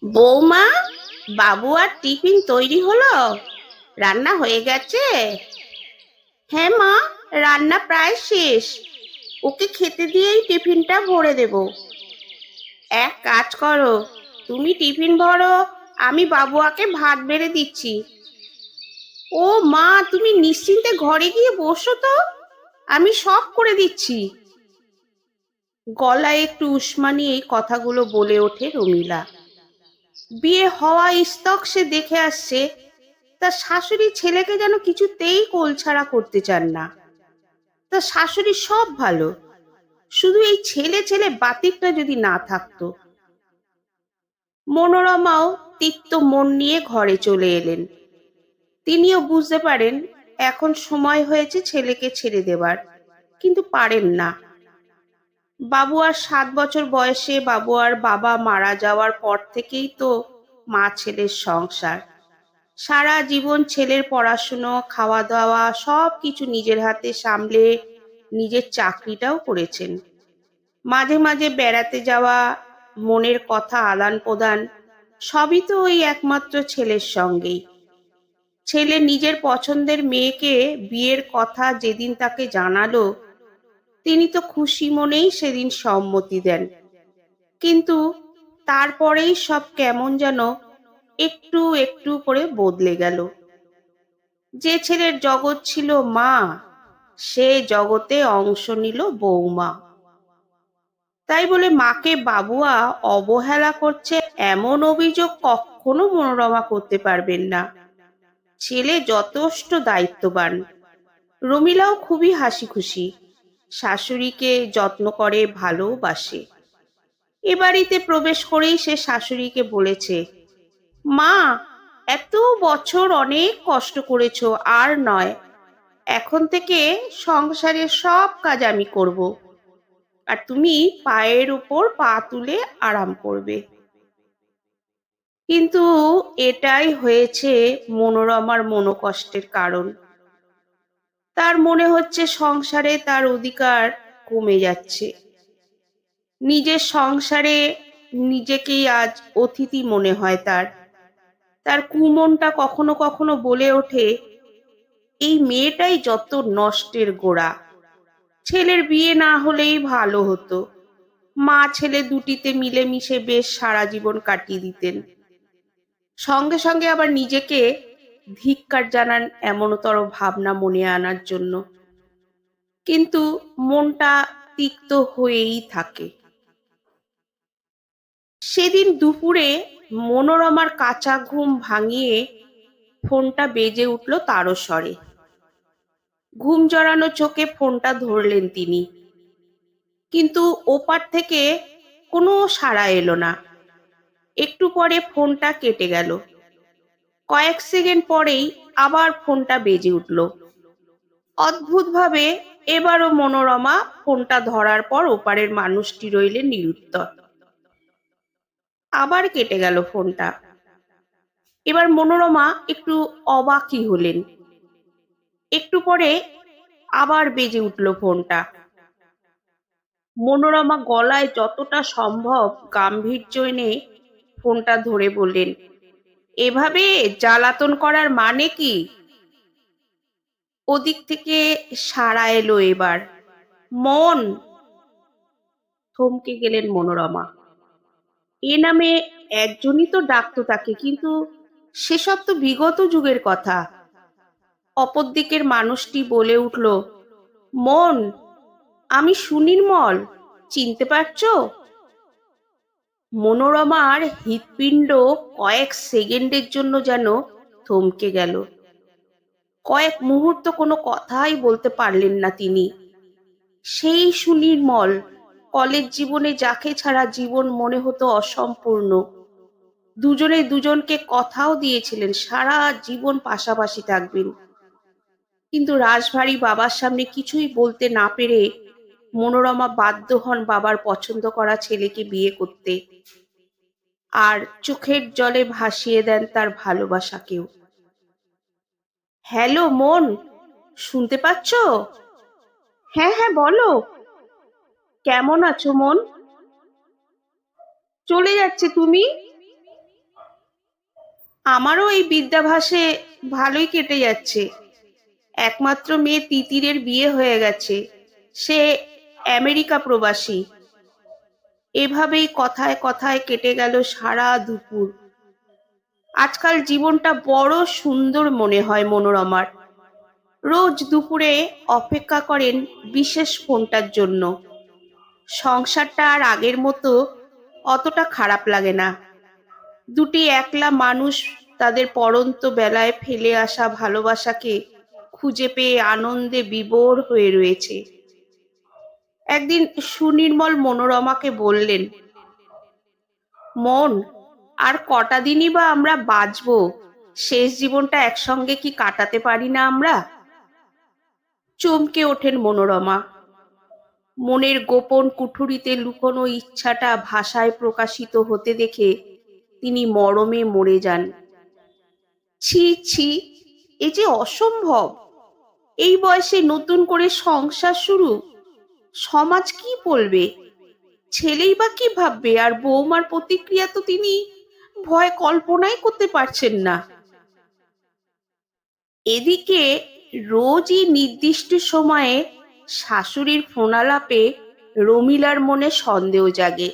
বৌমা, বাবু আর টিফিন তৈরি হলো? রান্না হয়ে গেছে? হ্যাঁ মা, রান্না প্রায় শেষ। ওকে খেতে দিয়েই টিফিনটা ভরে দেব। এক কাজ করো, তুমি টিফিন ভরো, আমি বাবুয়াকে ভাত বেড়ে দিচ্ছি। ও মা, তুমি নিশ্চিন্তে ঘরে গিয়ে বসো তো, আমি সব করে দিচ্ছি। গলায় একটু উষ্মা নিয়ে এই কথাগুলো বলে ওঠে রমিলা। বিয়ে হওয়া স্তক সে দেখে আসছে, তার শাশুড়ি ছেলেকে যেন কিছুতেই কোলছাড়া করতে চান না। তার শাশুড়ি সব ভালো, শুধু এই ছেলে ছেলে বাতিকটা যদি না থাকতো। মনোরমাও তিক্ত মন নিয়ে ঘরে চলে এলেন। তিনিও বুঝতে পারেন এখন সময় হয়েছে ছেলেকে ছেড়ে দেবার, কিন্তু পারেন না। বাবুয়ার 7 বছর বয়সে বাবুয়ার বাবা মারা যাওয়ার পর থেকেই তো মা ছেলের সংসার। সারা জীবন ছেলের পড়াশুনো, খাওয়া দাওয়া সব কিছু নিজের হাতে সামলে নিজের চাকরিটাও করেছেন। মাঝে মাঝে বেড়াতে যাওয়া, মনের কথা আদান প্রদান, সবই তো ওই একমাত্র ছেলের সঙ্গেই। ছেলে নিজের পছন্দের মেয়েকে বিয়ের কথা যেদিন তাকে জানালো, তিনি তো খুশি মনেই সেদিন সম্মতি দেন। কিন্তু তারপরেই সব কেমন যেন একটু একটু করে বদলে গেল। যে ছেলের জগৎ ছিল মা, সে জগতে অংশ নিল বৌমা। তাই বলে মাকে বাবুয়া অবহেলা করছে এমন অভিযোগ কখনো মনোরমা করতে পারবেন না। ছেলে যথেষ্ট দায়িত্ববান। রমিলাও খুবই হাসি খুশি, শাশুড়িকে যত্ন করে, ভালোবাসে। এ বাড়িতে প্রবেশ করেই সে শাশুড়িকে বলেছে, মা, এত বছর অনেক কষ্ট করেছো, আর নয়, এখন থেকে সংসারের সব কাজ আমি করব, আর তুমি পায়ের উপর পা তুলে আরাম করবে। কিন্তু এটাই হয়েছে মনোরমার মনোকষ্টের কারণ। তার মনে হচ্ছে সংসারে তার অধিকার কমে যাচ্ছে। নিজের সংসারে নিজেকেই আজ অতিথি মনে হয় তার। তার কুমনটা কখনো কখনো বলে ওঠে, এই মেয়েটাই যত নষ্টের গোড়া। ছেলের বিয়ে না হলেই ভালো হতো, মা ছেলে দুটিতে মিলেমিশে বেশ সারা জীবন কাটিয়ে দিতেন। সঙ্গে সঙ্গে আবার নিজেকে ধিক্কার জানান এমনতর ভাবনা মনে আনার জন্য। কিন্তু মনটা তিক্ত হয়েই থাকে। সেদিন দুপুরে মনোরমার কাঁচা ঘুম ভাঙিয়ে ফোনটা বেজে উঠল তারস্বরে। ঘুম জড়ানো চোখে ফোনটা ধরলেন তিনি, কিন্তু ওপার থেকে কোনো সাড়া এলো না। একটু পরে ফোনটা কেটে গেল। কয়েক সেকেন্ড পরেই আবার ফোনটা বেজে উঠল। অদ্ভুতভাবে এবারও মনোরমা ফোনটা ধরার পর ওপারের মানুষটি রইলেন নিরুত্তর। আবার কেটে গেল ফোনটা। এবার মনোরমা একটু অবাকই হলেন। একটু পরে আবার বেজে উঠল ফোনটা। মনোরমা গলায় যতটা সম্ভব গাম্ভীর্য এনে ফোনটা ধরে বললেন, এভাবে জ্বালাতন করার মানে কি? ওদিক থেকে সাড়া এলো এবার। মন। থমকে গেলেন মনোরমা। এ নামে একজনই তো ডাকতো তাকে, কিন্তু সেসব তো বিগত যুগের কথা। অপর দিকের মানুষটি বলে উঠল, মন, আমি সুনির্মল, চিনতে পারছো? মনোরমার হৃৎপিণ্ড কয়েক সেকেন্ডের জন্য যেন থমকে গেল। কয়েক মুহূর্ত কোনো কথাই বলতে পারলেন না তিনি। সেই সুনির্মল, কলেজ জীবনে যাকে ছাড়া জীবন মনে হতো অসম্পূর্ণ। দুজনে দুজনকে কথাও দিয়েছিলেন সারা জীবন পাশাপাশি থাকবেন। কিন্তু রাশভারী বাবার সামনে কিছুই বলতে না পেরে মনোরমা বাধ্য হন বাবার পছন্দ করা ছেলেকে বিয়ে করতে, আর চোখের জলে ভাসিয়ে দেন তার ভালোবাসাকেও। হ্যালো মন, শুনতে পাচ্ছো? হ্যাঁ হ্যাঁ, বলো। কেমন আছো মন? চলে যাচ্ছে তুমি? আমারও এই বিদ্যাভাসে ভালোই কেটে যাচ্ছে। একমাত্র মেয়ে তিতিরের বিয়ে হয়ে গেছে, সে আমেরিকা প্রবাসী। এভাবেই কথায় কথায় কেটে গেল সারা দুপুর। আজকাল জীবনটা বড় সুন্দর মনে হয় মনোরমার। রোজ দুপুরে অপেক্ষা করেন বিশেষ ফোনটার জন্য। সংসারটা আর আগের মতো অতটা খারাপ লাগে না। দুটি একলা মানুষ তাদের পড়ন্ত বেলায় ফেলে আসা ভালোবাসাকে খুঁজে পেয়ে আনন্দে বিভোর হয়ে রয়েছে। একদিন সুনির্মল মনোরমাকে বললেন, মন, আর কটা দিনই বা আমরা বাঁচবো, শেষ জীবনটা একসঙ্গে কি কাটাতে পারি না আমরা? চমকে ওঠেন মনোরমা। মনের গোপন কুঠুরিতে লুকোনো ইচ্ছাটা ভাষায় প্রকাশিত হতে দেখে তিনি মরমে মরে যান। ছি ছি, এ যে অসম্ভব! এই বয়সে নতুন করে সংসার শুরু! সমাজ কি বলবে? ছেলেই বা কি ভাববে? আর বৌমার প্রতিক্রিয়া তো তিনি ভয় কল্পনাই করতে পারছেন না। এদিকে রোজই নির্দিষ্ট সময়ে শাশুড়ির ফোনালাপে রমিলার মনে সন্দেহ জাগে।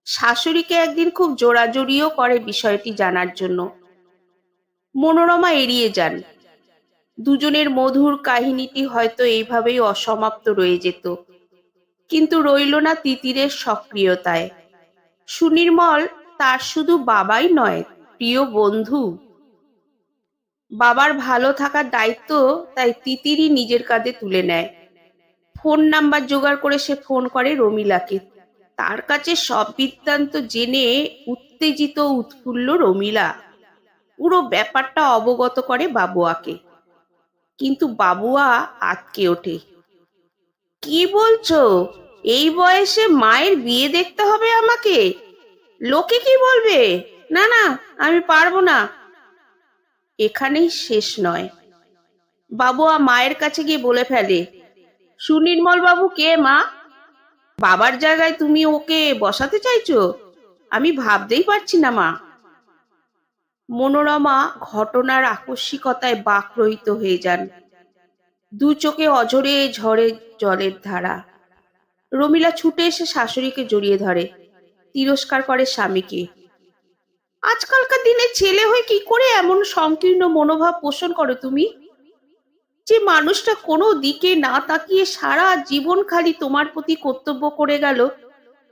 শাশুড়িকে একদিন খুব জোরাজুরিও করে বিষয়টি জানার জন্য। মনোরমা এড়িয়ে যান। দুজনের মধুর কাহিনীটি হয়তো এইভাবেই অসমাপ্ত রয়ে যেত, কিন্তু রইল না তিতিরের সক্রিয়তায়। সুনির্মল তার শুধু বাবাই নয়, প্রিয় বন্ধু। বাবার ভালো থাকার দায়িত্ব তাই তিতিরই নিজের কাঁধে তুলে নেয়। ফোন নাম্বার জোগাড় করে সে ফোন করে রমিলাকে। তার কাছে সব বৃত্তান্ত জেনে উত্তেজিত উৎফুল্ল রমিলা পুরো ব্যাপারটা অবগত করে বাবুয়াকে। কিন্তু বাবুয়া আঁতকে ওঠে। কি বলছো? এই বয়সে মায়ের বিয়ে দেখতে হবে আমাকে? লোকে কি বলবে? না না, আমি পারবো না। এখানেই শেষ নয়। বাবুয়া মায়ের কাছে গিয়ে বলে ফেলে, সুনির্মল বাবু কে মা? বাবার জায়গায় তুমি ওকে বসাতে চাইছো? আমি ভাবতেই পারছি না মা। মনোরমা ঘটনার আকস্মিকতায় বাকরহিত হয়ে যান। দু চোখে অঝরে ঝরে জলের ধারা। রমিলা ছুটে এসে শাশুড়িকে জড়িয়ে ধরে, তিরস্কার করে স্বামীকে। আজকালকার দিনে ছেলে হয়ে কি করে এমন সংকীর্ণ মনোভাব পোষণ করো তুমি? যে মানুষটা কোনো দিকে না তাকিয়ে সারা জীবন খালি তোমার প্রতি কর্তব্য করে গেল,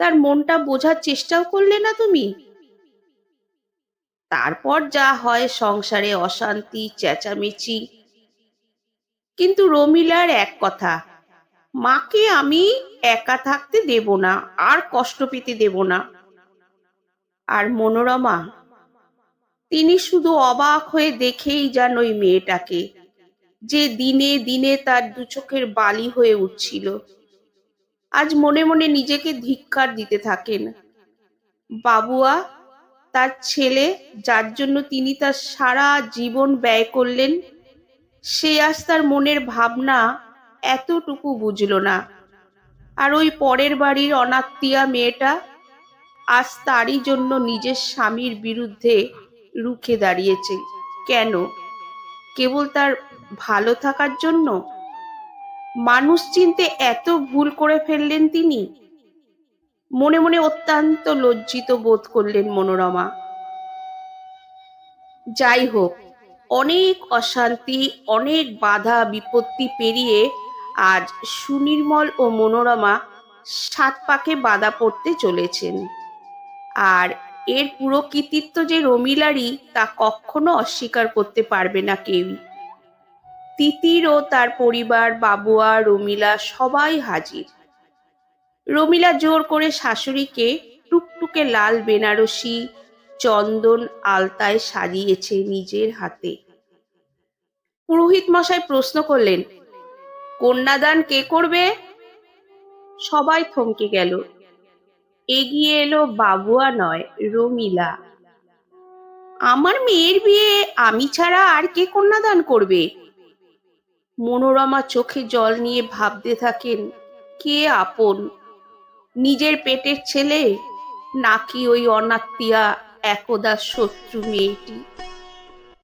তার মনটা বোঝার চেষ্টাও করলে না তুমি? তারপর যা হয় সংসারে অশান্তি, চেঁচামেচি। কিন্তু রমিলার এক কথা, মাকে আমি একা থাকতে দেব না, আর কষ্ট পেতে দেব না। আর মনোরমা, তিনি শুধু অবাক হয়ে দেখেই যান ওই মেয়েটাকে, যে দিনে দিনে তার দু চোখের বালি হয়ে উঠছিল। আজ মনে মনে নিজেকে ধিক্কার দিতে থাকেন। বাবুয়া, তার ছেলে, যার জন্য তিনি তার সারা জীবন ব্যয় করলেন, সে আজ তার মনের ভাবনা এতটুকু বুঝল না। আর ওই পরের বাড়ির অনাত্মীয়া মেয়েটা আজ তারই জন্য নিজের স্বামীর বিরুদ্ধে রুখে দাঁড়িয়েছে। কেন? কেবল তার ভালো থাকার জন্য? মানুষ চিনতে এত ভুল করে ফেললেন তিনি? মনে মনে অত্যন্ত লজ্জিত বোধ করলেন মনোরমা। যাই হোক, অনেক অশান্তি, অনেক বাধা বিপত্তি পেরিয়ে আজ সুনির্মল ও মনোরমা ৭ পাকে বাধা পড়তে চলেছেন। আর এর পুরো কৃতিত্ব যে রমিলারই, তা কখনো অস্বীকার করতে পারবে না কেউ। তিতির ও তার পরিবার, বাবুয়া, রমিলা সবাই হাজির। রমিলা জোর করে শাশুড়িকে টুকটুকে লাল বেনারসি চন্দন আলতায় সাজিয়েছে নিজের হাতে। পুরোহিত মশাই প্রশ্ন করলেন, কন্যাদান কে করবে? সবাই থমকে গেল। এগিয়ে এলো বাবুয়া নয়, রমিলা। আমার মেয়ের বিয়ে আমি ছাড়া আর কে কন্যাদান করবে? মনোরমা চোখে জল নিয়ে ভাবতে থাকেন, কে আপন, নিজের পেটের ছেলে নাকি ওই অনাত্মীয়া একদা শত্রু মেয়েটি।